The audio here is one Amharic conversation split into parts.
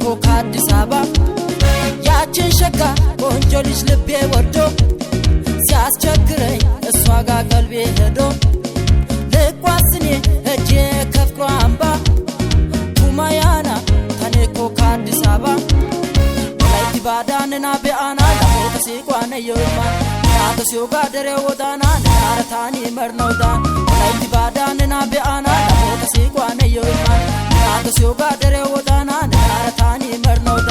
ታኔኮ ከአዲስ አበባ ያችን ሸጋ ቆንጆ ልጅ ልቤ ወዶ ሲያስቸግረኝ እሷ ጋር ቀልቤ ሄዶ ልቋስኔ እጄ ከፍቅሯ አምባ ቱማያና ታኔኮ ከአዲስ አበባ ወላይት ባዳንና ቢአና ላሞተ ሲቋነ የውማ ናተሲዮ ጋደረ ወዳና ናረታኒ መርነውዳ ወላይት ባዳንና ቢአና ላሞተ ሲቋነ የውማ ናተሲዮ ጋደረ ወዳና ናረታኒ መርነውዳ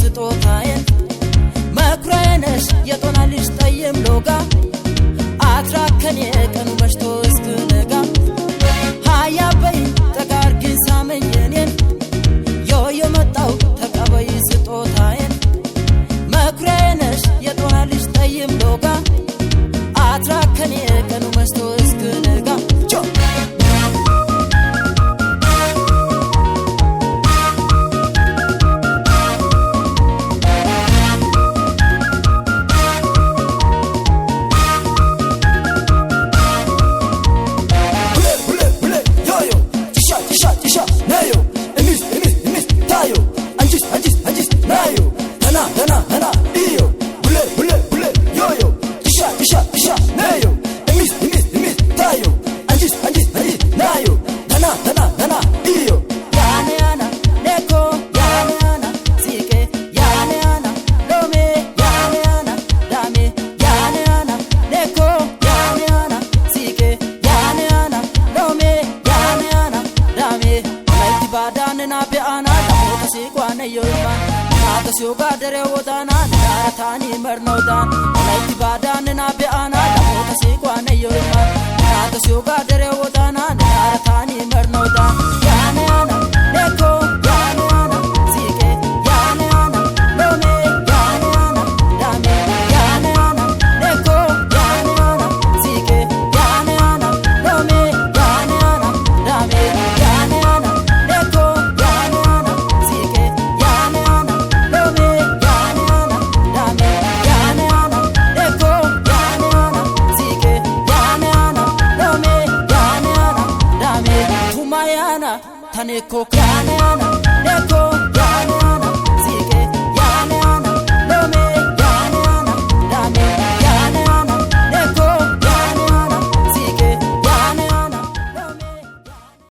ስጦታዬን መኩሪያነሽ የጦናልሽ ጠይም ሎጋ አትራከኔ ቀኑ መሽቶ እስክነጋ ሃያበይ ተጋርግን ሳመኝኔን የመጣው ተቀበይ ስጦታዬን መኩሪያነሽ የጦናልሽ ጠይም ሎጋ አትራከኔ ቀኑ መሽቶ እስክነጋ ባዳንና ቢአና ላሞተ ሲቋነ የውማ ናተሲዮ ጋደረ ወዳና ናረታኒ መርነውዳ ወላይት ባዳንና ቢአና ላሞተ ሲቋነ የውማ ናተሲዮ ጋደረ ወዳና ናረታኒ መርነውዳ ያነያና ኔኮ ያነያና ሲቄ ያነያና ሎሜ ያነያና ዳሜ ያነያና ኔኮ ያነያና ሲቄ ያነያና ሎሜ ያነያና ዳሜ taneco kana neko